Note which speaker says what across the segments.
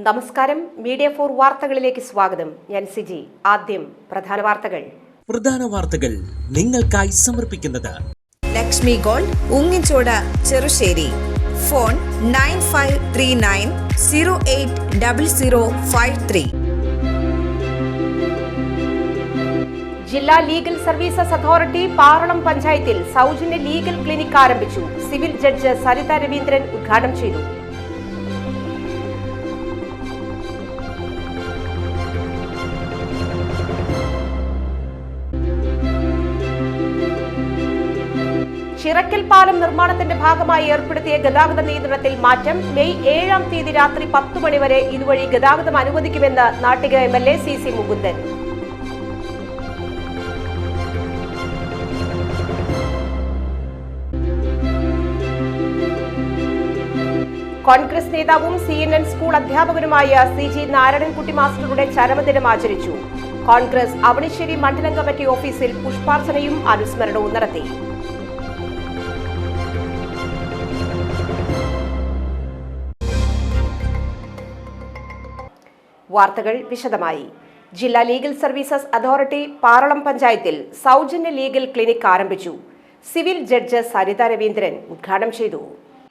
Speaker 1: നമസ്കാരം. മീഡിയ 4 വാർത്തകളിലേക്ക് സ്വാഗതം. ഞാൻ സിജി. ആദ്യം പ്രധാന വാർത്തകൾ
Speaker 2: നിങ്ങൾക്കായി സമർപ്പിക്കുന്നത്
Speaker 3: ലക്ഷ്മി ഗോൾഡ്, ഉങ്ങിച്ചോട്, ചെറുശ്ശേരി. ഫോൺ 9539080053.
Speaker 1: ജില്ലാ ലീഗൽ സർവീസസ് അതോറിറ്റി പാറളം പഞ്ചായത്തിൽ സൗജന്യ ലീഗൽ ക്ലിനിക് ആരംഭിച്ചു. സിവിൽ ജഡ്ജ് സരിത രവീന്ദ്രൻ ഉദ്ഘാടനം ചെയ്തു. ചിറക്കൽ പാലം നിർമ്മാണത്തിന്റെ ഭാഗമായി ഏർപ്പെടുത്തിയ ഗതാഗത നിയന്ത്രണത്തിൽ മാറ്റം. മെയ് 7-ാം തീയതി രാത്രി 10 മണി വരെ ഇതുവഴി ഗതാഗതം അനുവദിക്കുമെന്ന് നാട്ടിക MLA CC മുകുന്ദൻ. കോൺഗ്രസ് നേതാവും CNN സ്കൂൾ അധ്യാപകനുമായ CG നാരായണൻകുട്ടി മാസ്റ്ററുടെ ചരമദിനം ആചരിച്ചു. കോൺഗ്രസ് അവണിശ്ശേരി മണ്ഡലം കമ്മിറ്റി ഓഫീസിൽ പുഷ്പാർച്ചനയും അനുസ്മരണവും നടത്തി. വാർത്തകൾ വിശദമായി. ജില്ലാ ലീഗൽ സർവീസസ് അതോറിറ്റി പാറളം പഞ്ചായത്തിൽ സൗജന്യ ലീഗൽ ക്ലിനിക് ആരംഭിച്ചു. സിവിൽ ജഡ്ജ് സരിത രവീന്ദ്രൻ ഉദ്ഘാടനം ചെയ്തു.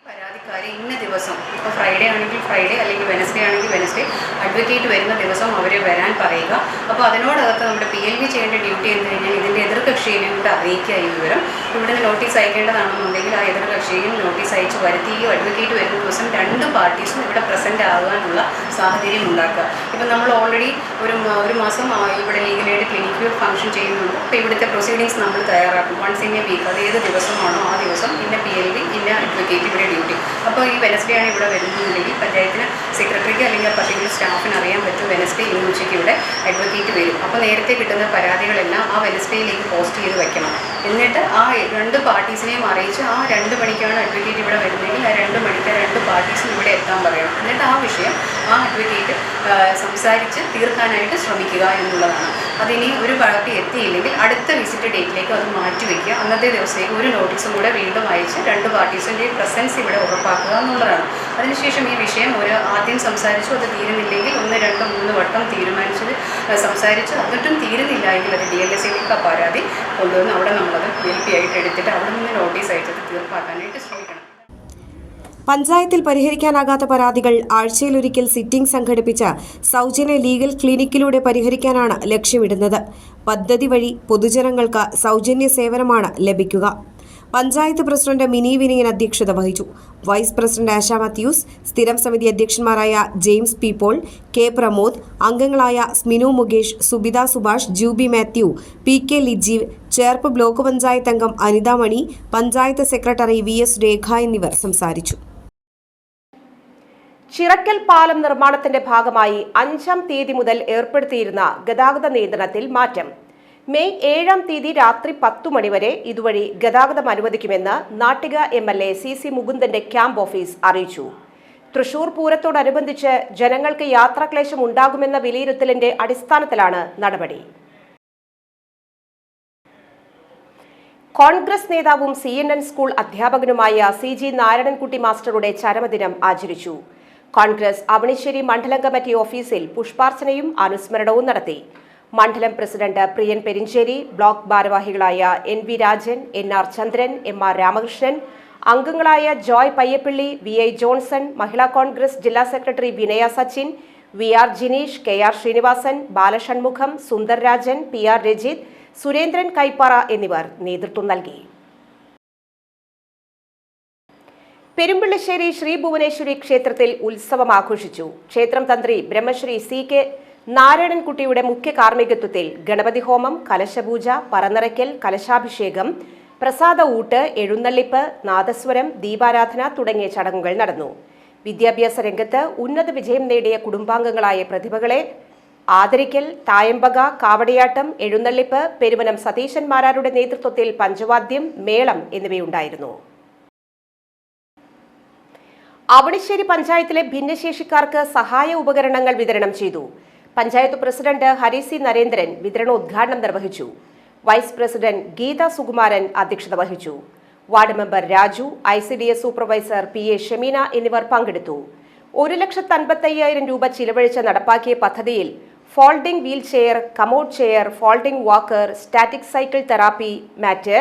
Speaker 4: പരാതിക്കാരെ ഇന്ന ദിവസം, ഇപ്പോൾ ഫ്രൈഡേ ആണെങ്കിൽ ഫ്രൈഡേ അല്ലെങ്കിൽ വെനസ്ഡേ ആണെങ്കിൽ വെനസ്ഡേ അഡ്വക്കേറ്റ് വരുന്ന ദിവസം അവരെ വരാൻ പറയുക. അപ്പോൾ അതിനോടകത്ത് നമ്മുടെ PLV ചെയ്യേണ്ട ഡ്യൂട്ടി എന്ന് കഴിഞ്ഞാൽ ഇതിൻ്റെ എതിർകക്ഷിയെയും കൂടെ അറിയിക്കുക. ഈ വിവരം ഇവിടുന്ന് നോട്ടീസ് അയക്കേണ്ടതാണെന്നുണ്ടെങ്കിൽ ആ എതിർകക്ഷിയും നോട്ടീസ് അയച്ച് വരുത്തുകയും അഡ്വക്കേറ്റ് വരുന്ന ദിവസം 2 പാർട്ടീസും ഇവിടെ പ്രസൻറ്റ് ആകാനുള്ള സാഹചര്യം ഉണ്ടാക്കുക. ഇപ്പം നമ്മൾ ഓൾറെഡി ഒരു മാസം ഇവിടെ ലീഗൽ എയ്ഡ് ക്ലിനിക്ക് ഫംഗ്ഷൻ ചെയ്യുന്നുണ്ട്. അപ്പോൾ ഇവിടുത്തെ പ്രൊസീഡിങ്സ് നമ്മൾ തയ്യാറാക്കും. വൺസ് ഇൻ എ വീക്ക്, അത് ഏത് ദിവസമാണോ ആ ദിവസം ഇന്ന PLV ഇന്ന അഡ്വക്കേറ്റ് ഇവിടെ ഡ്യൂട്ടി. അപ്പോൾ ഈ വെനസ്ഡേ ആണ് ഇവിടെ വരുന്നുണ്ടെങ്കിൽ പഞ്ചായത്തിന് സെക്രട്ടറിക്ക് അല്ലെങ്കിൽ പർട്ടിക്കുലർ സ്റ്റാഫിന് അറിയാൻ പറ്റും വെനസ്ഡേ ഇന്ന് ഉച്ചയ്ക്ക് ഇവിടെ അഡ്വക്കേറ്റ് വരും. അപ്പോൾ നേരത്തെ കിട്ടുന്ന പരാതികളെല്ലാം ആ വെനസ്ഡേയിലേക്ക് പോസ്റ്റ് ചെയ്ത് വെക്കണം. എന്നിട്ട് ആ 2 പാർട്ടീസിനെയും അറിയിച്ച് ആ 2 മണിക്കാണ് അഡ്വക്കേറ്റ് ഇവിടെ വരുന്നതെങ്കിൽ ആ 2 മണിക്ക് 2 പാർട്ടീസും ഇവിടെ എത്താൻ പറയണം. എന്നിട്ട് ആ വിഷയം ആ അഡ്വക്കേറ്റ് സംസാരിച്ച് തീർക്കാനായിട്ട് ശ്രമിക്കുക എന്നുള്ളതാണ്. അതിനി ഒരു പാർട്ടി എത്തിയില്ലെങ്കിൽ അടുത്ത വിസിറ്റ് ഡേറ്റിലേക്ക് അത് മാറ്റിവെക്കുക. അന്നത്തെ ദിവസത്തേക്ക് ഒരു നോട്ടീസും കൂടെ വീണ്ടും അയച്ച് 2 പാർട്ടീസിൻ്റെ പ്രസൻസ് ഇവിടെ ഉറപ്പാക്കുക എന്നുള്ളതാണ്. അതിനുശേഷം ഈ വിഷയം ആദ്യം സംസാരിച്ചു, അത് തീരുന്നില്ലെങ്കിൽ 1, 2, 3 വട്ടം തീരുമാനിച്ചത് സംസാരിച്ച് എന്നിട്ടും തീരുന്നില്ല എങ്കിൽ അത് DLSയിലേക്ക് പരാതി കൊണ്ടുവന്ന് അവിടെ നമ്മളത് LP ആയിട്ട് എടുത്തിട്ട് അവിടെ നിന്ന് നോട്ടീസ് അയച്ചത് തീർപ്പാക്കാനായിട്ട് ശ്രമിക്കണം.
Speaker 3: പഞ്ചായത്തിൽ പരിഹരിക്കാനാകാത്ത പരാതികൾ ആഴ്ചയിലൊരിക്കൽ സിറ്റിംഗ് സംഘടിപ്പിച്ച സൗജന്യ ലീഗൽ ക്ലിനിക്കിലൂടെ പരിഹരിക്കാനാണ് ലക്ഷ്യമിടുന്നത്. പദ്ധതി വഴി പൊതുജനങ്ങൾക്ക് സൗജന്യ സേവനമാണ് ലഭിക്കുക. പഞ്ചായത്ത് പ്രസിഡന്റ് മിനി വിനയൻ അധ്യക്ഷത വഹിച്ചു. വൈസ് പ്രസിഡന്റ് ആശ മാത്യൂസ്, സ്ഥിരം സമിതി അധ്യക്ഷന്മാരായ James P Paul, K Pramod, അംഗങ്ങളായ സ്മിനു മുകേഷ്, സുബിത സുഭാഷ്, ജൂബി മാത്യു, PK ലിജീവ്, ചേർപ്പ് ബ്ലോക്ക് പഞ്ചായത്ത് അംഗം അനിത മണി, പഞ്ചായത്ത് സെക്രട്ടറി VS രേഖ എന്നിവർ സംസാരിച്ചു.
Speaker 1: ചിറക്കൽ പാലം നിർമ്മാണത്തിന്റെ ഭാഗമായി 5-ാം തീയതി മുതൽ ഏർപ്പെടുത്തിയിരുന്ന ഗതാഗത നിയന്ത്രണത്തിൽ മാറ്റം. മെയ് 7-ാം തീയതി രാത്രി 10 മണി വരെ ഇതുവഴി ഗതാഗതം അനുവദിക്കുമെന്ന് നാട്ടിക MLA CC മുകുന്ദന്റെ ക്യാമ്പ് ഓഫീസ് അറിയിച്ചു. തൃശൂർ പൂരത്തോടനുബന്ധിച്ച് ജനങ്ങൾക്ക് യാത്രാക്ലേശം ഉണ്ടാകുമെന്ന വിലയിരുത്തലിന്റെ അടിസ്ഥാനത്തിലാണ് നടപടി. കോൺഗ്രസ് നേതാവും CNN സ്കൂൾ അധ്യാപകനുമായ CG നാരായണൻകുട്ടി മാസ്റ്ററുടെ ചരമദിനം ആചരിച്ചു. കോൺഗ്രസ് അവണിശ്ശേരി മണ്ഡലം കമ്മിറ്റി ഓഫീസിൽ പുഷ്പാർച്ചനയും അനുസ്മരണവും നടത്തി. മണ്ഡലം പ്രസിഡന്റ് പ്രിയൻ പെരിഞ്ചേരി, ബ്ലോക്ക് ഭാരവാഹികളായ NV രാജൻ, NR ചന്ദ്രൻ, MR രാമകൃഷ്ണൻ, അംഗങ്ങളായ ജോയ് പയ്യപ്പള്ളി, VI ജോൺസൺ, മഹിളാ കോൺഗ്രസ് ജില്ലാ സെക്രട്ടറി വിനയ Sachin, VR Jineesh, KR Sreenivasan, ബാലഷൺമുഖം, Sundar Rajan, PR Rajith, Surendran കൈപ്പാറ എന്നിവർ നേതൃത്വം നൽകി. പെരുമ്പിള്ളശ്ശേരി ശ്രീ ഭുവനേശ്വരി ക്ഷേത്രത്തിൽ ഉത്സവം ആഘോഷിച്ചു. ക്ഷേത്രം തന്ത്രി ബ്രഹ്മശ്രീ CK നാരായണൻകുട്ടിയുടെ മുഖ്യ കാർമ്മികത്വത്തിൽ ഗണപതി ഹോമം, കലശപൂജ, പറനിറയ്ക്കൽ, കലശാഭിഷേകം, പ്രസാദ ഊട്ട്, എഴുന്നള്ളിപ്പ്, നാദസ്വരം, ദീപാരാധന തുടങ്ങിയ ചടങ്ങുകൾ നടന്നു. വിദ്യാഭ്യാസ രംഗത്ത് ഉന്നത വിജയം നേടിയ കുടുംബാംഗങ്ങളായ പ്രതിഭകളെ ആദരിക്കൽ, തായമ്പക, കാവടിയാട്ടം, എഴുന്നള്ളിപ്പ്, പെരുവനം സതീശൻ മാരാരുടെ നേതൃത്വത്തിൽ പഞ്ചവാദ്യം, മേളം എന്നിവയുണ്ടായിരുന്നു. അവണിശ്ശേരി പഞ്ചായത്തിലെ ഭിന്നശേഷിക്കാർക്ക് സഹായ ഉപകരണങ്ങൾ വിതരണം ചെയ്തു. പഞ്ചായത്ത് പ്രസിഡന്റ് ഹരി C നരേന്ദ്രൻ വിതരണോദ്ഘാടനം നിർവഹിച്ചു. വൈസ് പ്രസിഡന്റ് ഗീത സുകുമാരൻ അധ്യക്ഷത വഹിച്ചു. Ward member Raju, ICDS supervisor PA Shameena എന്നിവർ പങ്കെടുത്തു. 1,55,000 രൂപ ചിലവഴിച്ച് നടപ്പാക്കിയ പദ്ധതിയിൽ folding wheel chair, commode chair, folding walker, static cycle therapy mat,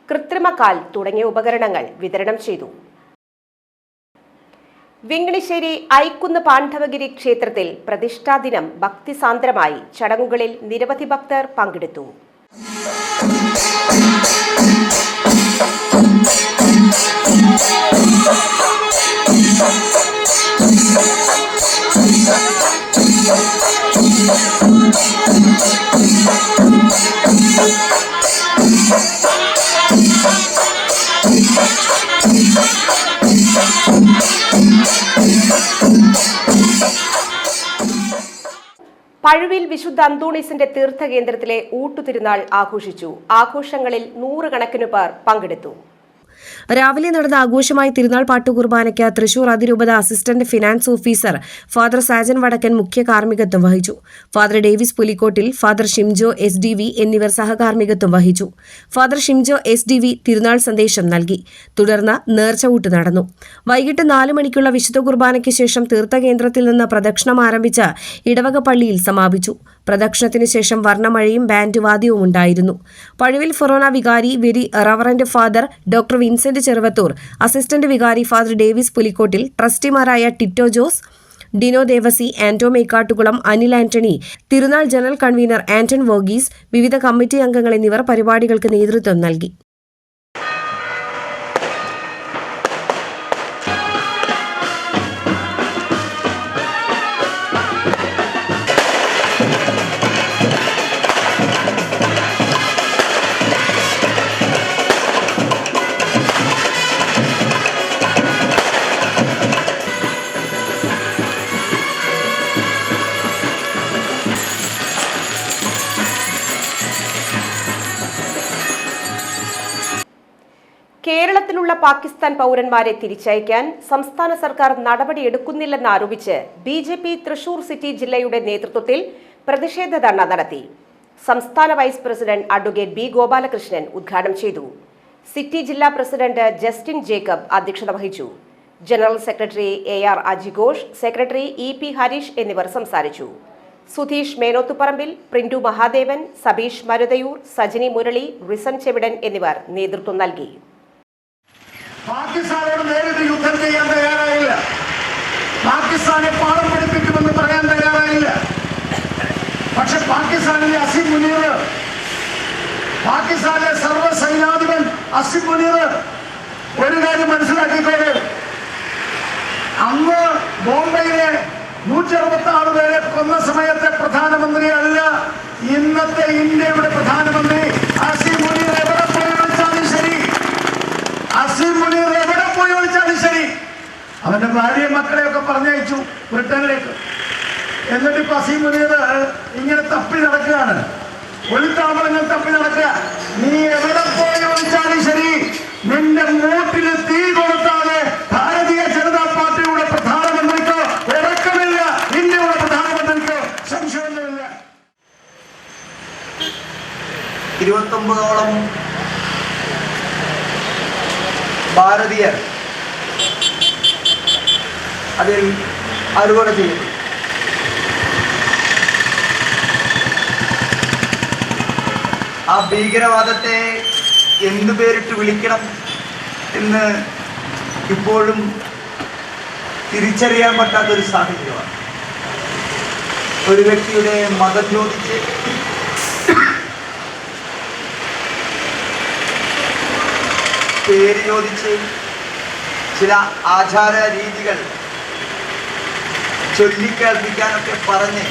Speaker 1: കൃത്രിമ കാൽ തുടങ്ങിയ ഉപകരണങ്ങൾ വിതരണം ചെയ്തു. വെങ്ങണിശ്ശേരി ഐക്കുന്ന് പാണ്ഡവഗിരി ക്ഷേത്രത്തിൽ പ്രതിഷ്ഠാദിനം ഭക്തിസാന്ദ്രമായി. ചടങ്ങുകളിൽ നിരവധി ഭക്തർ പങ്കെടുത്തു. പഴുവിൽ വിശുദ്ധ അന്തോണീസിന്റെ തീർത്ഥകേന്ദ്രത്തിലെ ഊട്ടുതിരുനാൾ ആഘോഷിച്ചു. ആഘോഷങ്ങളിൽ 100 കണക്കിന് പേർ പങ്കെടുത്തു.
Speaker 3: രാവിലെ നടന്ന ആഘോഷമായി തിരുനാൾ പാട്ടുകുർബാനയ്ക്ക് തൃശൂർ അതിരൂപത assistant finance officer father Sajan Vadakkan മുഖ്യ കാർമ്മികത്വം വഹിച്ചു. Father Davis Pulikottil, father Shimjo SDV എന്നിവർ സഹകാർമ്മികത്വം വഹിച്ചു. ഫാദർ ഷിംജോ SDV തിരുനാൾ സന്ദേശം നൽകി. തുടർന്ന് നേർച്ചകൂട്ട് നടന്നു. വൈകിട്ട് 4 മണിക്കുള്ള വിശുദ്ധ കുർബാനയ്ക്ക് ശേഷം തീർത്ഥകേന്ദ്രത്തിൽ നിന്ന് പ്രദക്ഷിണം ആരംഭിച്ച് ഇടവക പള്ളിയിൽ സമാപിച്ചു. പ്രദക്ഷിണത്തിന് ശേഷം വർണ്ണമഴയും ബാൻഡ് വാദ്യവും ഉണ്ടായിരുന്നു. പഴുവിൽ ഫൊറോന വികാരി very reverend father doctor Vincent Cheruvathur, assistant വികാരി ഫാദർ ഡേവിസ് പുലിക്കോട്ടിൽ, ട്രസ്റ്റിമാരായ ടിറ്റോ ജോസ്, ഡിനോ ദേവസി, ആന്റോ മേക്കാട്ടുകുളം, അനിൽ ആന്റണി, തിരുനാൾ ജനറൽ കൺവീനർ ആന്റൺ വർഗീസ്, വിവിധ കമ്മിറ്റി അംഗങ്ങൾ എന്നിവർ പരിപാടികൾക്ക് നേതൃത്വം നൽകി.
Speaker 1: കേരളത്തിലുള്ള പാകിസ്ഥാൻ പൗരന്മാരെ തിരിച്ചയക്കാൻ സംസ്ഥാന സർക്കാർ നടപടിയെടുക്കുന്നില്ലെന്നാരോപിച്ച് BJP തൃശൂർ സിറ്റി ജില്ലയുടെ നേതൃത്വത്തിൽ പ്രതിഷേധ ധർണ നടത്തി. സംസ്ഥാന vice president advocate B. Gopalakrishnan ഉദ്ഘാടനം ചെയ്തു. സിറ്റി ജില്ലാ പ്രസിഡന്റ് ജസ്റ്റിൻ ജേക്കബ് അധ്യക്ഷത വഹിച്ചു. ജനറൽ സെക്രട്ടറി AR അജിഘോഷ്, സെക്രട്ടറി EP ഹരീഷ് എന്നിവർ സംസാരിച്ചു. സുധീഷ് മേനോത്തുപറമ്പിൽ, പ്രിന്റു മഹാദേവൻ, സബീഷ് മരുതയൂർ, സജിനി മുരളി, റിസൻ ചെവിടൻ എന്നിവർ നേതൃത്വം നൽകി.
Speaker 5: പാകിസ്ഥാനോട് നേരിട്ട് യുദ്ധം ചെയ്യാൻ തയ്യാറായില്ല. പാകിസ്ഥാനെ പാഠം പഠിപ്പിക്കുമെന്ന് പറയാൻ തയ്യാറായില്ല. പക്ഷെ പാകിസ്ഥാനിലെ അസിം മുനീർ, പാകിസ്ഥാനിലെ സർവ്വസൈനാധിപൻ അസിം മുനീർ ഒരു കാര്യം മനസ്സിലാക്കിക്കോളൂ. അന്ന് ബോംബെയിലെ 166 പേരെ കൊന്ന സമയത്തെ പ്രധാനമന്ത്രി അല്ല ഇന്നത്തെ ഇന്ത്യയുടെ പ്രധാനമന്ത്രി. അസിം മുനീർ എവിടെ പോയി വിളിച്ചാലും ശരി, അസിം മുനീർ എവിടെ പോയി വിളിച്ചാലും ശരി, അവന്റെ ഭാര്യയും മക്കളെയൊക്കെ പറഞ്ഞയച്ചു ബ്രിട്ടനിലേക്ക്. എന്നിട്ട് ഇപ്പൊ അസിം മുനീർ ഇങ്ങനെ തപ്പി നടക്കുകയാണ്, ഒളിത്താവളങ്ങൾ തപ്പി നടക്കുക. നീ എവിടെ പോയി വിളിച്ചാലും ശരി, നിന്റെ മൂട്ടിന് തീ കൊടുത്താതെ ഭാരതീയ ജനതാ പാർട്ടിയുടെ പ്രധാനമന്ത്രിക്കോ ഇറക്കമില്ല, ഇന്ത്യയുടെ പ്രധാനമന്ത്രിക്കോ സംശയമൊന്നുമില്ല.
Speaker 6: 29ഓളം ഭാരതീയർ അതിൽ അറുകൊല ചെയ്തു. ആ ഭീകരവാദത്തെ എന്തു പേരിട്ട് വിളിക്കണം എന്ന് ഇപ്പോഴും തിരിച്ചറിയാൻ പറ്റാത്തൊരു സാഹചര്യമാണ്. ഒരു വ്യക്തിയുടെ മതം ചോദിച്ച് പേര് ചോദിച്ച് ചില ആചാര രീതികൾ ചൊല്ലിക്കേൾപ്പിക്കാനൊക്കെ പറഞ്ഞ്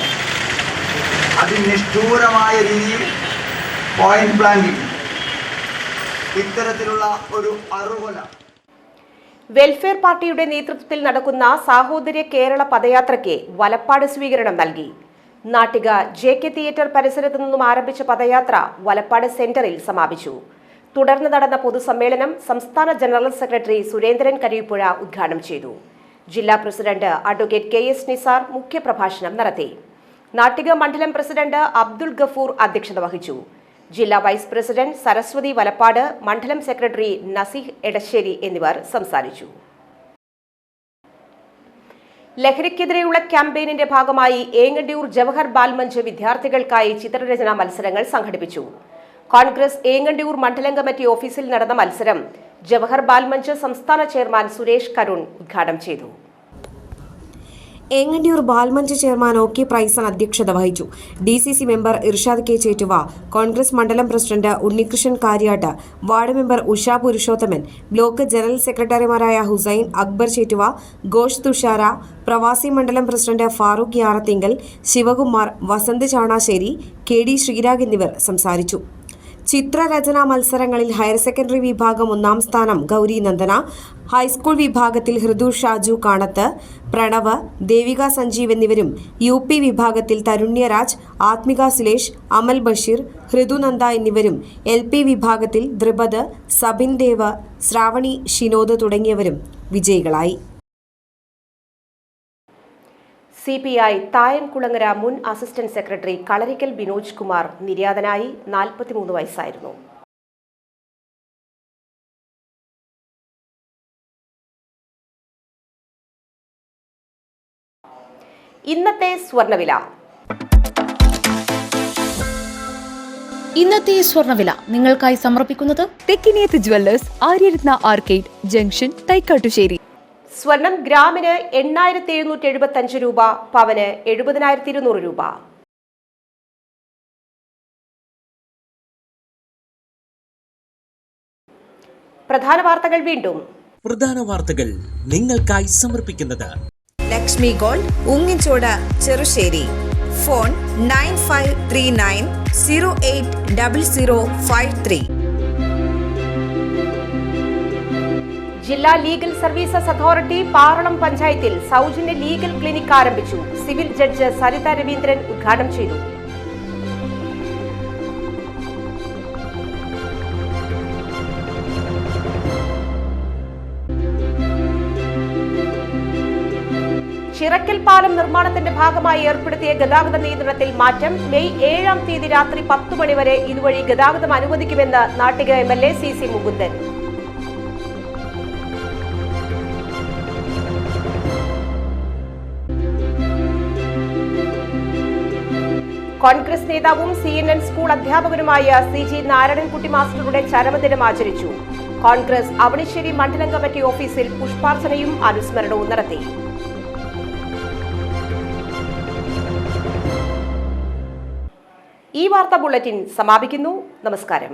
Speaker 6: അതിനിഷ്ഠൂരമായ രീതിയിൽ പോയിന്റ് ബ്ലാങ്കിങ് ഇത്തരത്തിലുള്ള ഒരു അറുകൊല.
Speaker 1: വെൽഫെയർ പാർട്ടിയുടെ നേതൃത്വത്തിൽ നടക്കുന്ന സാഹോദര്യ കേരള പദയാത്രയ്ക്ക് വലപ്പാട് സ്വീകരണം നൽകി. നാട്ടിക JK തിയേറ്റർ പരിസരത്തു നിന്നും ആരംഭിച്ച പദയാത്ര വലപ്പാട് സെന്ററിൽ സമാപിച്ചു. തുടർന്ന് നടന്ന പൊതുസമ്മേളനം സംസ്ഥാന ജനറൽ സെക്രട്ടറി സുരേന്ദ്രൻ കരിപ്പുഴ ഉദ്ഘാടനം ചെയ്തു. ജില്ലാ പ്രസിഡന്റ് അഡ്വക്കേറ്റ് KS നിസാർ മുഖ്യപ്രഭാഷണം നടത്തി. നാട്ടിക മണ്ഡലം പ്രസിഡന്റ് അബ്ദുൾ ഗഫൂർ അധ്യക്ഷത വഹിച്ചു. ജില്ലാ വൈസ് പ്രസിഡന്റ് സരസ്വതി വലപ്പാട്, മണ്ഡലം സെക്രട്ടറി നസീഹ് എടശ്ശേരി എന്നിവർ സംസാരിച്ചു. ലഹരിക്കെതിരെയുള്ള ക്യാമ്പയിനിന്റെ ഭാഗമായി ഏങ്ങണ്ടിയൂർ ജവഹർ ബാൽമഞ്ച് വിദ്യാർത്ഥികൾക്കായി ചിത്രരചനാ മത്സരങ്ങൾ സംഘടിപ്പിച്ചു. കോൺഗ്രസ് ഏങ്ങണ്ടിയൂർ മണ്ഡലം കമ്മിറ്റി ഓഫീസിൽ നടന്ന മത്സരം ജവഹർ ബാൽമഞ്ച് സംസ്ഥാന ചെയർമാൻ സുരേഷ് കരുൺ ഉദ്ഘാടനം ചെയ്തു.
Speaker 3: Engandiyur Balmanch chairman O K. പ്രൈസൺ അധ്യക്ഷത വഹിച്ചു. DCC member Irshad K. Chettuva, Congress മണ്ഡലം president Unnikrishnan Kariyattu, ward member Usha Purushothaman, block general സെക്രട്ടറിമാരായ ഹുസൈൻ, അക്ബർ ചേറ്റുവ, ഘോഷ് തുഷാര, പ്രവാസി മണ്ഡലം പ്രസിഡന്റ് ഫാറൂഖ് യാറത്തിങ്കൽ, ശിവകുമാർ, വസന്ത് ചാണാശ്ശേരി, KD ശ്രീരാഗ് എന്നിവർ സംസാരിച്ചു. ചിത്രരചനാ മത്സരങ്ങളിൽ ഹയർ സെക്കൻഡറി വിഭാഗം 1ാം സ്ഥാനം ഗൗരി നന്ദന, ഹൈസ്കൂൾ വിഭാഗത്തിൽ ഹൃദു ഷാജു കാണത്ത്, പ്രണവ്, ദേവിക സഞ്ജീവ് എന്നിവരും, UP വിഭാഗത്തിൽ തരുണ്യരാജ്, ആത്മിക സുലേഷ്, അമൽ ബഷീർ, ഹൃദു നന്ദ എന്നിവരും, LP വിഭാഗത്തിൽ ദ്രിപദ്, സബിൻ ദേവ്, ശ്രാവണി ഷിനോദ് തുടങ്ങിയവരും വിജയികളായി.
Speaker 1: CPI തായംകുളങ്ങര മുൻ അസിസ്റ്റന്റ് സെക്രട്ടറി കളരിക്കൽ ബിനോജ് കുമാർ നിര്യാതനായി. 43 വയസ്സായിരുന്നു. ഇന്നത്തെ സ്വർണ്ണവില.
Speaker 7: ഇന്നത്തെ സ്വർണ്ണവില നിങ്ങൾക്കായി സമർപ്പിക്കുന്നത്
Speaker 8: Thekkiniyath jewellers, Aryaratna arcade junction, Thaikkattussery.
Speaker 1: സ്വർണം ഗ്രാമിന് 8,775 രൂപ, പവന് 70,200 രൂപ. പ്രധാന വാർത്തകൾ വീണ്ടും.
Speaker 2: പ്രധാന വാർത്തകൾ നിങ്ങൾക്കായി സമർപ്പിക്കുന്നത്
Speaker 3: ലക്ഷ്മി ഗോൾഡ്, ഉങ്ങിച്ചോട്, ചെറുശ്ശേരി. ഫോൺ 9539080053.
Speaker 1: ജില്ലാ ലീഗൽ സർവീസസ് അതോറിറ്റി പാറളം പഞ്ചായത്തിൽ സൗജന്യ ലീഗൽ ക്ലിനിക് ആരംഭിച്ചു. സിവിൽ ജഡ്ജ് സരിത രവീന്ദ്രൻ ഉദ്ഘാടനം ചെയ്തു. ചിറക്കൽ പാലം നിർമ്മാണത്തിന്റെ ഭാഗമായി ഏർപ്പെടുത്തിയ ഗതാഗത നിയന്ത്രണത്തിൽ മാറ്റം. മെയ് 7-ാം തീയതി രാത്രി 10 മണി വരെ ഇതുവഴി ഗതാഗതം അനുവദിക്കുമെന്ന് നാട്ടിക MLA CC മുകുന്ദൻ. കോൺഗ്രസ് നേതാവും CNN സ്കൂൾ അധ്യാപകനുമായ CG നാരായണൻകുട്ടി മാസ്റ്ററുടെ ചരമദിനം ആചരിച്ചു. കോൺഗ്രസ് അവണിശ്ശേരി മണ്ഡലം കമ്മിറ്റി ഓഫീസിൽ പുഷ്പാർച്ചനയും അനുസ്മരണവും നടത്തി. ഈ വാർത്താ ബുള്ളറ്റിൻ സമാപിക്കുന്നു. നമസ്കാരം.